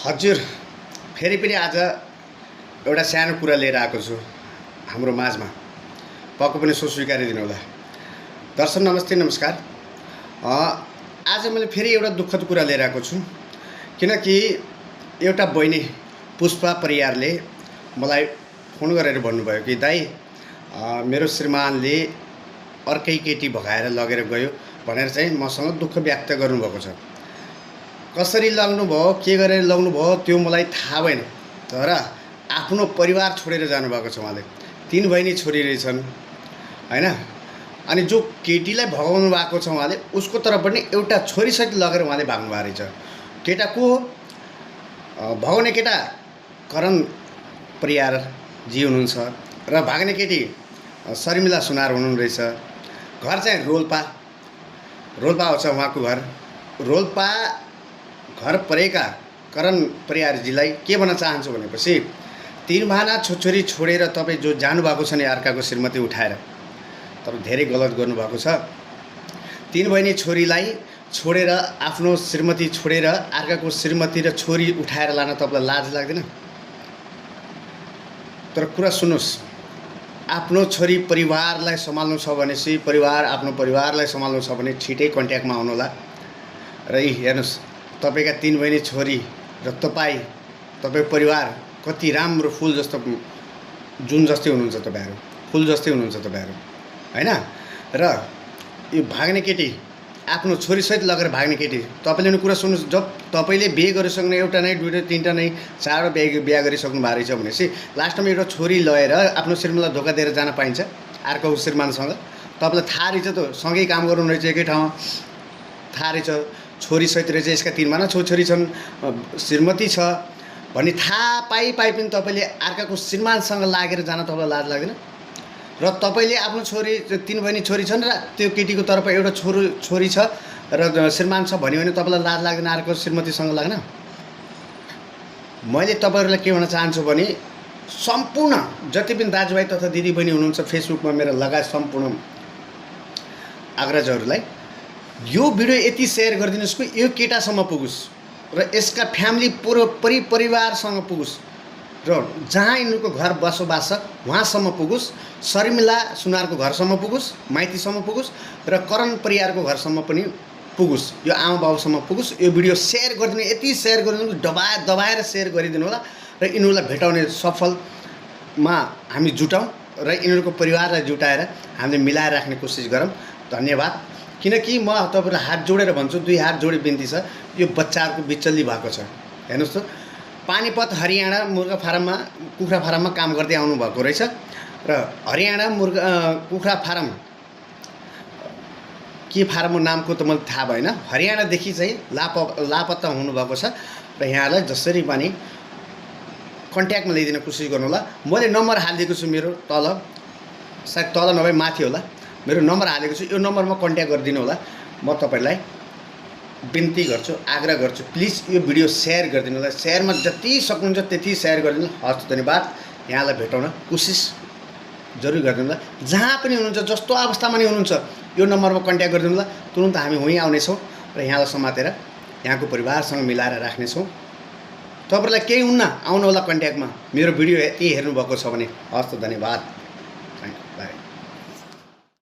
हजुर फेरि पनि आज एउटा सानो कुरा लिएर आएको छु हाम्रो माझमा। पक्कै पनि सो स्वीकारिदिनु होला। दर्शक नमस्ते नमस्कार। आज मैले फेरि एउटा दुःखद कुरा लिएर आएको छु, किनकि एउटा बहिनी पुष्पा परियारले मलाई फोन गरेर भन्नुभयो कि दाइ मेरो श्रीमानले अर्कै केटी भगाएर लगेर गयो भनेर चाहिँ मसँग दुःख व्यक्त गर्नुभएको छ। कसरी लग्नुभयो, के गरेर लग्नुभयो त्यो मलाई थाहा भएन, तर आफ्नो परिवार छोडेर जानुभएको छ उहाँले। 3 बहिनी छोरी रहेछन् हैन। अनि जो केटीलाई भगाउनु भएको छ उहाँले, उसको तर्फ पनि एउटा छोरीसहित लगेर उहाँले भाग्नु भएको रहेछ। केटा को हो? भगाउने केटा करण परियार जी हुनुहुन्छ र भाग्ने केटी शर्मिला सुनार हुनुहुँदैछ। घर चाहिँ रोल्पा हो छ उहाँको घर। रोल्पा घर परेका करण परियारजीलाई के भन्न चाहन्छु भनेपछि 3 भाना छोरी छोडेर तपाईँ जो जानुभएको छ नि अर्काको श्रीमती उठाएर, तर धेरै गलत गर्नुभएको छ। 3 बहिनी छोरीलाई छोडेर आफ्नो श्रीमती छोडेर अर्काको श्रीमती र छोरी उठाएर लान तपाईँलाई लाज लाग्दैन? तर कुरा सुन्नुहोस्, आफ्नो छोरी परिवारलाई सम्हाल्नु छ भनेपछि आफ्नो परिवारलाई सम्हाल्नु छ भने छिटै कन्ट्याक्टमा आउनुहोला। र हेर्नुहोस्, तपाईका 3 बहिनी छोरी र तपाईँ परिवार कति राम्रो फुल जस्तो जुन जस्तै हुनुहुन्छ तपाईहरु, फुल जस्तै हुनुहुन्छ तपाईहरु हैन। र यो भाग्ने केटी आफ्नो छोरीसहित लगेर भाग्ने केटी, तपाईले नि कुरा सुन्नुहोस्, जब तपाईले बिहे गरिसक्नु एउटा नै, 2 टा 3 टा नै, 4 बिहे गरिसक्नु भएको रहेछ भनेपछि लास्टमा एउटा छोरी लगेर आफ्नो श्रीमानलाई धोका दिएर जान पाइन्छ अर्को श्रीमानसँग? तपाईलाई थाहा रहेछ त, सँगै काम गर्नु रहेछ एकै ठाउँमा, थाहा रहेछ छोरी सहित रहेछ, यसका 3 भाना छोरी छन्, श्रीमती छ भन्ने थाहा पाइ पनि तपाईले अर्काको श्रीमानसँग लागेर जान तपाईलाई लाज लाग्दैन? र तपाईले आफ्नो छोरी 3 बहिनी छोरी छन् र त्यो केटीको तर्फ एउटा छोरी छ र श्रीमान छ भन्यो भने तपाईलाई लाज लाग्दैन अर्को श्रीमतीसँग लाग्न? मैले तपाईहरुलाई के भन्न चाहन्छु भने सम्पूर्ण जति पनि दाजुभाइ तथा दिदीबहिनी हुनुहुन्छ फेसबुकमा मेरा लगायत सम्पूर्ण अग्रजहरुलाई यो भिडियो यति शेयर गरिदिनुस् कि यो केटासम्म पुगोस् र यसका फ्यामिली परिवारसँग पुगोस् र जहाँ यिनीहरूको घर बसोबास छ वहाँसम्म पुगोस्, शर्मिला सुनारको घरसम्म पुगोस्, माइतीसम्म पुगोस् र करण परियारको घरसम्म पनि पुगोस्, यो आमा बाबुसम्म पुगोस्। यो भिडियो शेयर गरिदिनु, यति शेयर गरिदिनु, दबाएर शेयर गरिदिनु होला र यिनीहरूलाई भेटाउने सफलमा हामी जुटौँ र यिनीहरूको परिवारलाई जुटाएर हामीले मिलाएर राख्ने कोसिस गरौँ। धन्यवाद। किनकि म तपाईहरुलाई हात जोडेर भन्छु, 2 हात जोडे बिन्ती छ, यो बच्चाहरुको बिचल्ली भएको छ। हेर्नुस् त, पानीपत हरियाणा मुर्गा फार्ममा, कुखुरा फार्ममा काम गर्दै आउनु भएको रहेछ र हरियाणा कुखुरा फार्म के फार्मको नामको त मलाई थाहा भएन, हरियाणादेखि चाहिँ लापत्ता हुनुभएको छ र यहाँलाई जसरी पनि कन्ट्याक्टमा ल्याइदिन कोसिस गर्नु होला। मैले नम्बर हालिदिएको छु मेरो तल, सायद तल नभए माथि होला, मेरो नम्बर हालेको छु, यो नम्बरमा कन्ट्याक्ट गरिदिनु होला। म तपाईहरुलाई बिन्ती गर्छु, आग्रह गर्छु, प्लिज यो भिडियो शेयर गरिदिनु होला। शेयरमा जति सक्नुहुन्छ त्यति शेयर गरिदिनु। हस्, धन्यवाद। यहाँलाई भेटाउन कोसिस जरुर गरिदिनु होला। जहाँ पनि हुनुहुन्छ, जस्तो अवस्थामा नि हुनुहुन्छ, यो नम्बरमा कन्ट्याक्ट गरिदिनु होला। तुरुन्त हामी वहीँ आउनेछौँ र यहाँलाई समातेर यहाँको परिवारसँग मिलाएर राख्नेछौँ। तपाईहरुलाई केही हुन्न, आउनु होला कन्ट्याक्टमा। मेरो भिडियो यति हेर्नुभएको छ भने। हस्, धन्यवाद।